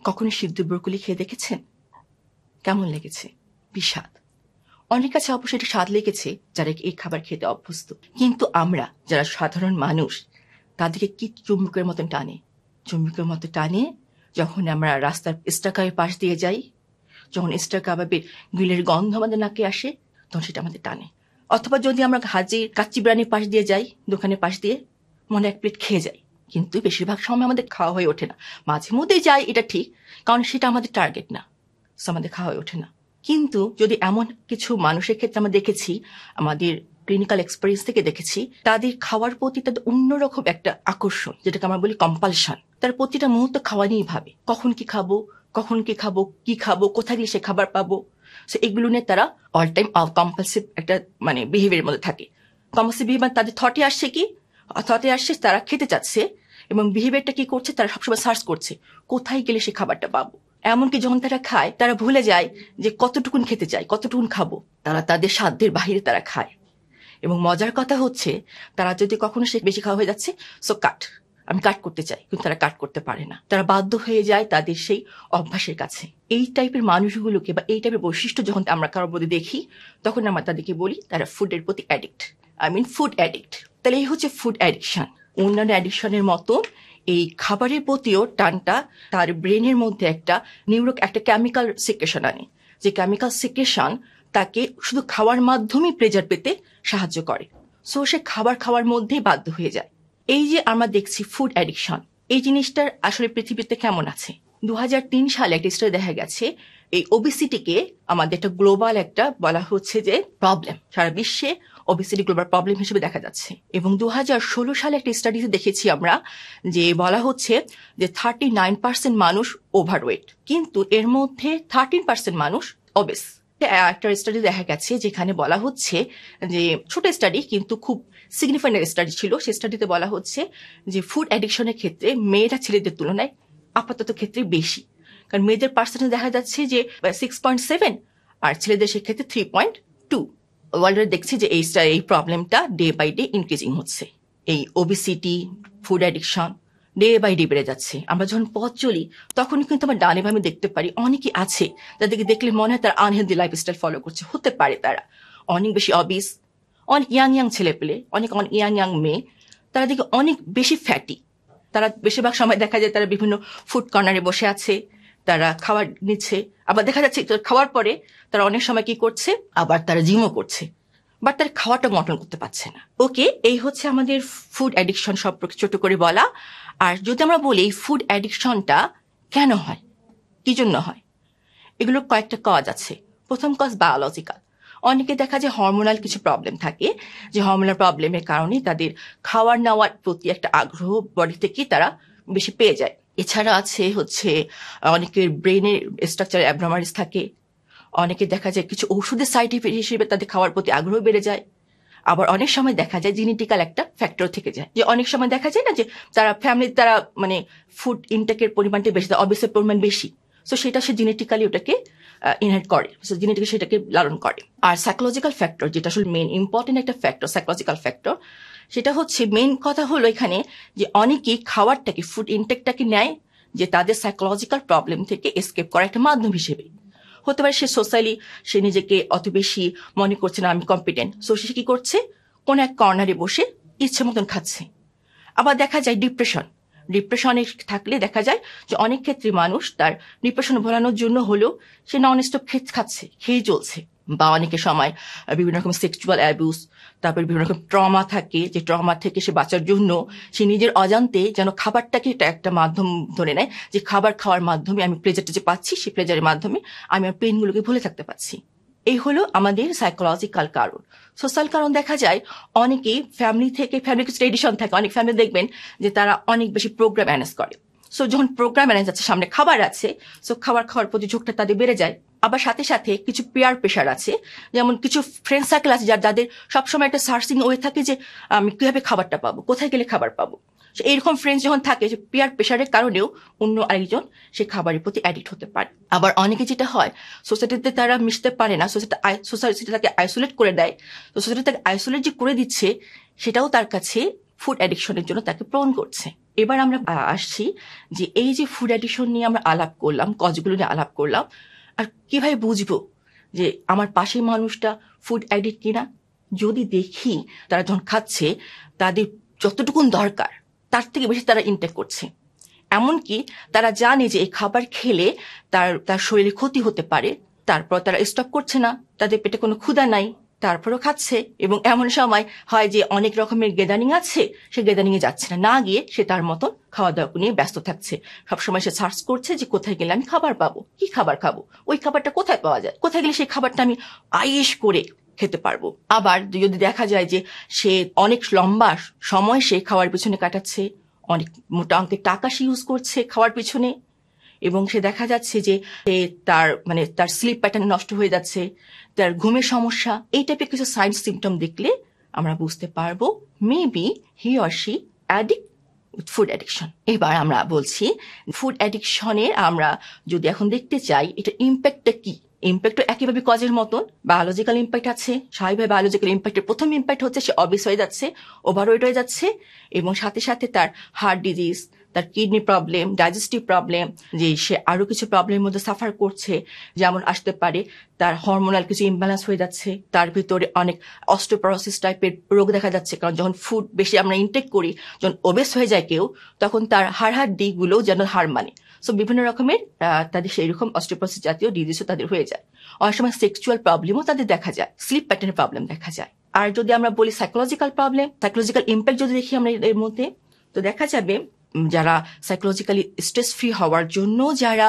কখনো সিদ্ধ ব্রোকলি খেয়ে দেখেছেন? কেমন লেগেছে? বিস্বাদ। অনেক কাছে অবশ্যই এটা স্বাদ লেগেছে যারা এই খাবার খেতে অভ্যস্ত, কিন্তু আমরা যারা সাধারণ মানুষ তাদেরকে কি চুম্বকের মতন টানে। চুম্বকের মতো টানে যখন আমরা রাস্তার স্টার কাবাবের পাশ দিয়ে যাই, যখন স্টার কাবাবের গ্রিলের গন্ধ আমাদের নাকে আসে, তখন সেটা আমাদের টানে। অথবা যদি আমরা হাজির কাচ্চি বিরিয়ানির পাশ দিয়ে যাই, দোকানের পাশ দিয়ে মনে এক প্লেট খেয়ে যাই, কিন্তু বেশিরভাগ সময় আমাদের খাওয়া হয়ে ওঠে না। মাঝে মধ্যেই যাই, এটা ঠিক, কারণ সেটা আমাদের টার্গেট না, আমাদের খাওয়া হয়ে ওঠে না। কিন্তু যদি এমন কিছু মানুষের ক্ষেত্রে আমরা দেখেছি, আমাদের ক্লিনিক্যাল এক্সপেরিয়েন্স থেকে দেখেছি, তাদের খাওয়ার প্রতি তাদের অন্যরকম একটা আকর্ষণ, যেটাকে আমরা বলি কম্পালশন। তার প্রতিটা মুহূর্ত খাওয়া নিয়েই ভাবে, কখন কি খাবো, কখন কি খাবো, কি খাবো, কোথায় গিয়ে সে খাবার পাবো। সো এগুলো নিয়ে তারা অল টাইম কম্পালসিভ একটা বিহেভিয়ারের মধ্যে থাকে। কম্পালসিভ বিহেভিয়ার তাদের থটে আসছে, কি থটে আসছে তারা খেতে চাচ্ছে, এবং বিহেভিয়ারটা কি করছে, তারা সবসময় সার্চ করছে কোথায় গেলে সে খাবারটা পাবো। এমনকি যখন তারা খায়, তারা ভুলে যায় যে কতটুকুন খেতে চায়, কতটুকুন খাবো। তারা তাদের সাধ্যের বাহিরে তারা খায়। এবং মজার কথা হচ্ছে, তারা যদি কখনো সে বেশি খাওয়া হয়ে যাচ্ছে, সো কাট, আমি কাট করতে চাই, কিন্তু তারা কাট করতে পারে না। তারা বাধ্য হয়ে যায় তাদের সেই অভ্যাসের কাছে। এই টাইপের মানুষগুলোকে বা এই টাইপের বৈশিষ্ট্য যখন আমরা কারোর মধ্যে দেখি, তখন আমরা তাদেরকে বলি তারা ফুডের প্রতি অ্যাডিক্ট, ফুড অ্যাডিক্ট। তাহলে এই হচ্ছে ফুড অ্যাডিকশন। অন্যান্য অ্যাডিকশনের মতো এই খাবারের প্রতিও টানটা তার ব্রেনের মধ্যে একটা কেমিক্যাল সিক্রেশন আনে, যে কেমিক্যাল সিক্রেশন তাকে শুধু খাওয়ার মাধ্যমেই প্লেজার পেতে সাহায্য করে। সো সে খাবার খাওয়ার মধ্যেই বাধ্য হয়ে যায়। এই যে আমরা দেখছি ফুড অ্যাডিকশন, এই জিনিসটার আসলে পৃথিবীতে কেমন আছে। 2003 সালে একটা স্টাডি দেখা গেছে, এই ওবেসিটিকে আমাদের একটা গ্লোবাল একটা বলা হচ্ছে যে প্রবলেম, সারা বিশ্বে ওবেসিটি গ্লোবাল প্রবলেম হিসেবে দেখা যাচ্ছে। এবং 2016 সালে একটা স্টাডিতে দেখেছি আমরা, যে বলা হচ্ছে যে 39% মানুষ ওভারওয়েট, কিন্তু এর মধ্যে 13% মানুষ ওবেস। একটা স্টাডি দেখা গেছে যেখানে বলা হচ্ছে, যে ছোট স্টাডি কিন্তু খুব সিগনিফিকেন্ট স্টাডি ছিল, সেই স্টাডিতে বলা হচ্ছে যে ফুড অ্যাডিকশনের ক্ষেত্রে মেয়েরা ছেলেদের তুলনায় আপাতত ক্ষেত্রে বেশি। কারণ মেয়েদের পার্সেন্টেজ দেখা যাচ্ছে যে 6.7, আর ছেলেদের সেক্ষেত্রে 3.2। ওয়ার্ল্ডে দেখছি যে এই প্রবলেমটা ডে বাই ডে ইনক্রিজিং হচ্ছে। এই obesity, food addiction day by day বেড়ে যাচ্ছে। আমরা যখন পথ চলি, তখন কিন্তু আমরা ডানে বামে দেখতে পারি অনেকে আছে যাদেরকে দেখলে মনে হয় তারা আনহেলদি লাইফস্টাইল ফলো করছে। হতে পারে তারা অনেক বেশি অবিস, অনেক ইয়াং ছেলে পেলে, অনেক ইয়াং মেয়ে, তারা দেখে অনেক বেশি ফ্যাটি। তারা বেশিরভাগ সময় দেখা যায় তারা বিভিন্ন ফুড কর্নারে বসে আছে, তারা খাবার নিচ্ছে, আবার দেখা যাচ্ছে খাওয়ার পরে তারা অনেক সময় কি করছে, আবার তারা জিমও করছে, বাট তার খাওয়াটা কন্ট্রোল করতে পারছে না। ওকে, এই হচ্ছে আমাদের ফুড অ্যাডিকশন সম্পর্কে ছোট করে বলা। আর যদি আমরা বলি এই ফুড অ্যাডিকশনটা কেন হয়, কি জন্য হয়, এগুলোর কয়েকটা কজ আছে। প্রথম কজ বায়োলজিক্যাল। অনেকে দেখা যায় হরমোনাল কিছু প্রবলেম থাকে, যে হরমোনাল প্রবলেমের কারণে তাদের খাওয়ার নেওয়ার প্রতি একটা আগ্রহ বডি থেকে তারা বেশি পেয়ে যায়। এছাড়া আছে হচ্ছে অনেকের ব্রেনের স্ট্রাকচার অ্যাবনর্মালিটিস থাকে। অনেকে দেখা যায় কিছু ওষুধের সাইড ইফেক্ট হিসেবে তাদের খাওয়ার প্রতি আগ্রহ বেড়ে যায়। আবার অনেক সময় দেখা যায় জেনেটিক্যাল একটা ফ্যাক্টর থেকে যায়, যে অনেক সময় দেখা যায় না যে তারা ফ্যামিলির তারা ফুড ইনটেকের পরিমাণটা বেশি, অবেসের পরিমাণ বেশি, সো সেটা সে জেনেটিক্যালি ওটাকে ইনহেরিট করে, জেনেটিক্যালি সেটাকে লালন করে। আর সাইকোলজিক্যাল ফ্যাক্টর, যেটা আসলে মেইন ইম্পর্টেন্ট একটা ফ্যাক্টর, সাইকোলজিক্যাল ফ্যাক্টর, সেটা হচ্ছে মেইন কথা হলো এখানে যে অনেকেই খাবারটাকে, ফুড ইনটেকটাকে নেয় যে তাদের সাইকোলজিক্যাল প্রবলেম থেকে এসকেপ করার একটা মাধ্যম হিসেবে। হতে পারে সে সোশ্যালি সে নিজেকে অত বেশি মনে করছে না আমি কম্পিটেন্ট, সো সে কি করছে, কোন এক কর্নারে বসে ইচ্ছে মতন খাচ্ছে। আবার দেখা যায় ডিপ্রেশনে থাকলে দেখা যায় যে অনেক ক্ষেত্রে মানুষ তার ডিপ্রেশন ভোলানোর জন্য হলেও সে নন স্টপ খাচ্ছে, খেয়ে চলছে। বা অনেকের সময় বিভিন্ন রকম সেক্সুয়াল অ্যাবিউজ, তারপর বিভিন্ন রকম ট্রমা থাকে, যে ট্রমা থেকে সে বাঁচার জন্য সে নিজের অজান্তে যেন খাবারটাকে এটা একটা মাধ্যম ধরে নেয়, যে খাবার খাওয়ার মাধ্যমে আমি প্লেজারটা যে পাচ্ছি, সেই প্লেজারের মাধ্যমে আমি আমার পেইনগুলোকে ভুলে থাকতে পারছি। এই হলো আমাদের সাইকোলজিক্যাল কারণ। সোশ্যাল কারণ দেখা যায় অনেকেই ফ্যামিলি কিছু ট্রেডিশন থাকে, অনেক ফ্যামিলি দেখবেন যে তারা অনেক বেশি প্রোগ্রাম অ্যারেঞ্জ করে। সো যখন প্রোগ্রাম অ্যারেঞ্জ আছে, সামনে খাবার আছে, সো খাবার খাওয়ার প্রতি ঝোঁকটা তাদের বেড়ে যায়। আবার সাথে সাথে কিছু পেয়ার প্রেশার আছে, যেমন কিছু ফ্রেন্ড সার্কেল আছে যাদের সবসময় একটা সার্চিং ওয়ে থাকে যে আমি কিভাবে খাবারটা পাবো, কোথায় গেলে খাবার পাবো। এইরকম ফ্রেন্ডস যখন থাকে, যে পেয়ার প্রেশারের কারণেও অন্য আরেকজন সে খাবারের প্রতি অ্যাডিক্ট হতে পারে। আবার অনেকে যেটা হয়, সোসাইটিতে তারা মিশতে পারে না, সোসাইটি তাকে আইসোলেট করে দেয়, সোসাইটি তাকে আইসোলেট যে করে দিচ্ছে, সেটাও তার কাছে ফুড অ্যাডিকশনের জন্য তাকে প্রবণ করছে। এবার আমরা আসছি যে এই যে ফুড অ্যাডিকশন নিয়ে আমরা আলাপ করলাম, কজগুলো নিয়ে আলাপ করলাম, আর কিভাবে বুঝবো যে আমার পাশের মানুষটা ফুড অ্যাডিক্ট কিনা? যদি দেখি তারা যখন খাচ্ছে তাদের যতটুকুন দরকার তার থেকে বেশি তারা ইনটেক করছে, এমনকি তারা জানে যে এই খাবার খেলে তার শরীরে ক্ষতি হতে পারে, তারপর তারা স্টপ করছে না, তাদের পেটে কোনো ক্ষুধা নাই, তারপরও খাচ্ছে। এবং এমন সময় হয় যে অনেক রকমের গেদারিং আছে, সে গেদারিং এ যাচ্ছে না, না গিয়ে সে তার মতন খাওয়া দাওয়া নিয়ে ব্যস্ত থাকছে। সবসময় সে সার্চ করছে যে কোথায় গেলে আমি খাবার পাবো, কি খাবার খাবো, ওই খাবারটা কোথায় পাওয়া যায়, কোথায় গেলে সেই খাবারটা আমি আয়েশ করে খেতে পারবো। আবার যদি দেখা যায় যে সে অনেক লম্বা সময় সে খাওয়ার পিছনে কাটাচ্ছে, অনেক মোটা অঙ্কের টাকা সে ইউজ করছে খাওয়ার পিছনে, এবং সে দেখা যাচ্ছে যে তার স্লিপ প্যাটার্ন নষ্ট হয়ে যাচ্ছে, তার ঘুমের সমস্যা, এই টাইপের কিছু সাইন সিমটম দেখলে আমরা বুঝতে পারবো maybe he or she addict with food addiction. এবার আমরা বলছি ফুড অ্যাডিকশনের আমরা যদি এখন দেখতে চাই এটা ইম্প্যাক্টটা কি। ইম্প্যাক্ট একইভাবে কজের মতন বায়োলজিক্যাল ইম্প্যাক্ট আছে। স্বাভাবিকভাবে বায়োলজিক্যাল ইম্প্যাক্টের প্রথম ইম্প্যাক্ট হচ্ছে সে অবিস হয়ে যাচ্ছে, ওভারওয়েট হয়ে যাচ্ছে, এবং সাথে সাথে তার হার্ট ডিজিজ, তার কিডনি প্রবলেম, ডাইজেস্টিভ প্রবলেম, যে সে আরো কিছু প্রবলেমের মধ্যে সাফার করছে, যেমন আসতে পারে তার হরমোনাল কিছু ইমব্যালেন্স হয়ে যাচ্ছে, তার ভিতরে অনেক অস্টিওপরোসিস টাইপের রোগ দেখা যাচ্ছে। কারণ যখন ফুড বেশি আমরা ইনটেক করি, যখন ওবেস হয়ে যায় কেউ, তখন তার হাড়হাড্ডি গুলো যেন হার মানে, সো বিভিন্ন রকমের তাদের সেই রকম অস্টিওপরোসিস জাতীয় ডিজিজও তাদের হয়ে যায়। অনেক সময় সেক্সুয়াল প্রবলেমও তাদের দেখা যায়, স্লিপ প্যাটার্নের প্রবলেম দেখা যায়। আর যদি আমরা বলি সাইকোলজিক্যাল প্রবলেম, সাইকোলজিক্যাল ইম্প্যাক্ট যদি দেখি আমরা এর মধ্যে, তো দেখা যাবে যারা সাইকোলজিক্যালি স্ট্রেস ফ্রি হওয়ার জন্য যারা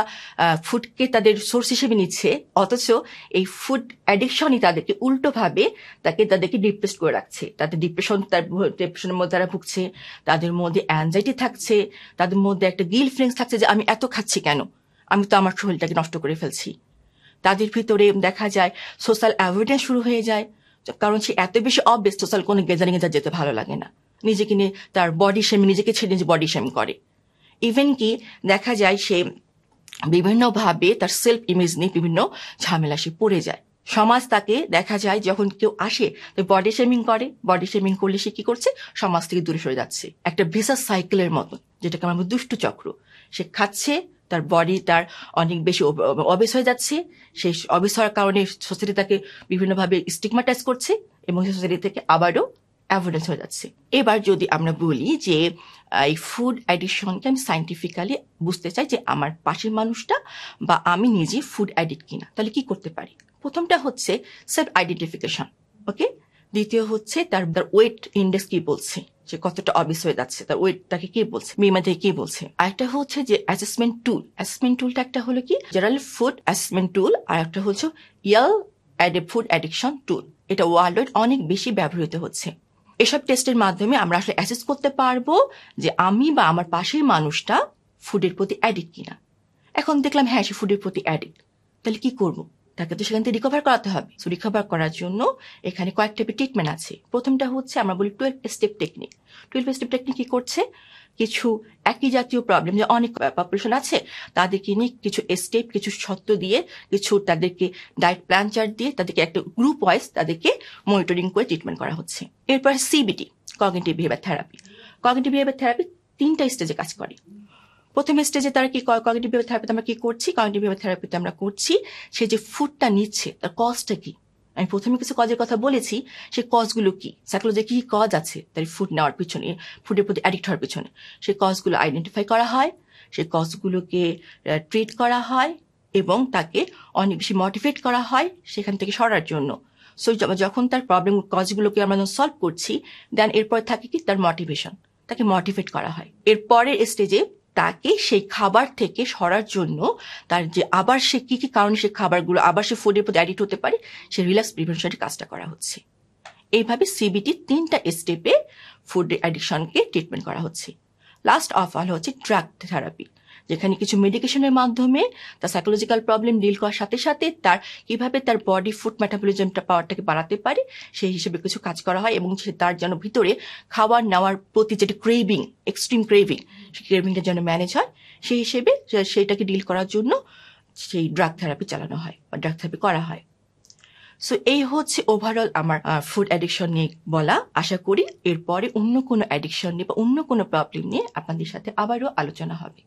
ফুডকে তাদের সোর্স হিসেবে নিচ্ছে, অথচ এই ফুড অ্যাডিকশনই তাদেরকে উল্টোভাবে তাদেরকে ডিপ্রেস করে রাখছে। তাদের ডিপ্রেশনের মধ্যে তারা ভুগছে, তাদের মধ্যে অ্যাংজাইটি থাকছে, তাদের মধ্যে একটা গিল্ট ফিলিংস থাকছে যে আমি এত খাচ্ছি কেন, আমি তো আমার শরীরটাকে নষ্ট করে ফেলছি। তাদের ভিতরে দেখা যায় সোশ্যাল অ্যাভয়েডেন্স শুরু হয়ে যায়, কারণ সে এত বেশি অভ্যস্ত, সোশ্যাল কোনো গ্যাদারিং এ যেতে ভালো লাগে না, নিজেকে নিয়ে তার বডি শেমিং, নিজেকে ছেড়ে নিজে বডি শেমিং করে। ইভেন কি দেখা যায় সে বিভিন্নভাবে তার সেলফ ইমেজ নিয়ে বিভিন্ন ঝামেলা সে পড়ে যায়। সমাজ তাকে দেখা যায় যখন কেউ আসে বডি শেমিং করে, বডি শেমিং করলে সে কি করছে, সমাজ থেকে দূরে সরে যাচ্ছে, একটা ভিসাস সাইকেলের মতন, যেটাকে আমরা দুষ্টু চক্র। সে খাচ্ছে, তার বডি তার অনেক বেশি অবেস হয়ে যাচ্ছে, সেই অবেস হওয়ার কারণে সোসাইটি তাকে বিভিন্নভাবে স্টিগমাটাইজ করছে, এবং সোসাইটি থেকে আবারও অ্যাভয়েডেন্স হয়ে যাচ্ছে। এবার যদি আমরা বলি যে এই ফুড অ্যাডিকশনকে আমি সাইন্টিফিক্যালি বুঝতে চাই যে আমার পাশের মানুষটা বা আমি নিজে ফুড অ্যাডিক্ট কিনা, তাহলে কি করতে পারি? প্রথমটা হচ্ছে সেলফ আইডেন্টিফিকেশন, ওকে। দ্বিতীয় হচ্ছে তার ওয়েট ইন্ডেক্স কি বলছে, যে কতটা অবিস হয়ে যাচ্ছে, তার ওয়েটটাকে কে বলছে, বিমা থেকে কে বলছে। আরেকটা হচ্ছে যে অ্যাসেসমেন্ট টুল। অ্যাসেসমেন্ট টুলটা একটা হলো কি জেনারেল ফুড অ্যাসেসমেন্ট টুল, আর একটা হচ্ছে ফুড অ্যাডিকশন টুল। এটা ওয়ার্ল্ড ওয়াইড অনেক বেশি ব্যবহৃত হচ্ছে। এসব টেস্টের মাধ্যমে আমরা আসলে অ্যাসেস করতে পারবো যে আমি বা আমার পাশের মানুষটা ফুডের প্রতি অ্যাডিক্ট কিনা। এখন দেখলাম হ্যাঁ সে ফুডের প্রতি অ্যাডিক্ট, তাহলে কি করব? তাকে তো সেখান থেকে রিকভার করাতে হবে। সো রিকভার করার জন্য এখানে কয়েক টাইপের ট্রিটমেন্ট আছে। প্রথমটা হচ্ছে আমরা বলি 12 স্টেপ টেকনিক। 12 স্টেপ টেকনিক কি করছে, কিছু একই জাতীয় প্রবলেম যে অনেক পপুলেশন আছে তাদেরকে নিয়ে কিছু স্টেপ, কিছু শর্ত দিয়ে, কিছু তাদেরকে ডায়েট প্ল্যান চার্ট দিয়ে তাদেরকে একটা গ্রুপ ওয়াইজ তাদেরকে মনিটরিং করে ট্রিটমেন্ট করা হচ্ছে। এরপর CBT, cognitive behaviour therapy. Cognitive behaviour therapy 3টা স্টেজে কাজ করে। প্রথম স্টেজে তারা কি কগনিটিভ বিহেভিয়ার থেরাপিতে আমরা কি করছি, কগনিটিভ বিহেভিয়ার থেরাপিতে আমরা করছি সে যে ফুডটা নিচ্ছে তার কজটা কি। আমি প্রথমে কিছু কজের কথা বলেছি, সেই কজগুলো কি, সাইকোলজি কি কজ আছে তার ফুড নেওয়ার পিছনে, ফুডের প্রতি অ্যাডিক্ট হওয়ার পিছনে, সেই কজগুলো আইডেন্টিফাই করা হয়, সেই কজগুলোকে ট্রিট করা হয়, এবং তাকে অনেক বেশি মোটিভেট করা হয় সেখান থেকে সরার জন্য। সো যখন তার প্রবলেম কজগুলোকে আমরা সলভ করছি, দেন এরপর থাকে কি তার মোটিভেশন, তাকে মোটিভেট করা হয়। এরপরের স্টেজে তাকে সেই খাবার থেকে সরার জন্য তার যে আবার সে কি কি কারণে সে খাবারগুলো আবার সে ফুডের প্রতি অ্যাডিক্ট হতে পারে, সে রিল্যাক্স প্রিভেনশনের কাজটা করা হচ্ছে। এইভাবে সিবিটি 3টা স্টেপে ফুড অ্যাডিকশনকে ট্রিটমেন্ট করা হচ্ছে। লাস্ট অফ অল হচ্ছে ড্রাগ থেরাপি, যেখানে কিছু মেডিকেশনের মাধ্যমে তার সাইকোলজিক্যাল প্রবলেম ডিল করার সাথে সাথে তার কিভাবে তার বডি ফুড মেটাবলিজমটা পাওয়ারটাকে বাড়াতে পারে সেই হিসেবে কিছু কাজ করা হয়, এবং তার যেন ভিতরে খাবার নেওয়ার প্রতি যেটা ক্রেভিং, এক্সট্রিম ক্রেভিং, সেই ক্রেভিংটা যেন ম্যানেজ হয়, সেই হিসেবে সেইটাকে ডিল করার জন্য সেই ড্রাগ থেরাপি চালানো হয় বা ড্রাগ থেরাপি করা হয়। সো এই হচ্ছে ওভারঅল আমার ফুড অ্যাডিকশন নিয়ে বলা। আশা করি এরপরে অন্য কোনো অ্যাডিকশন নিয়ে বা অন্য কোনো প্রবলেম নিয়ে আপনাদের সাথে আবারও আলোচনা হবে।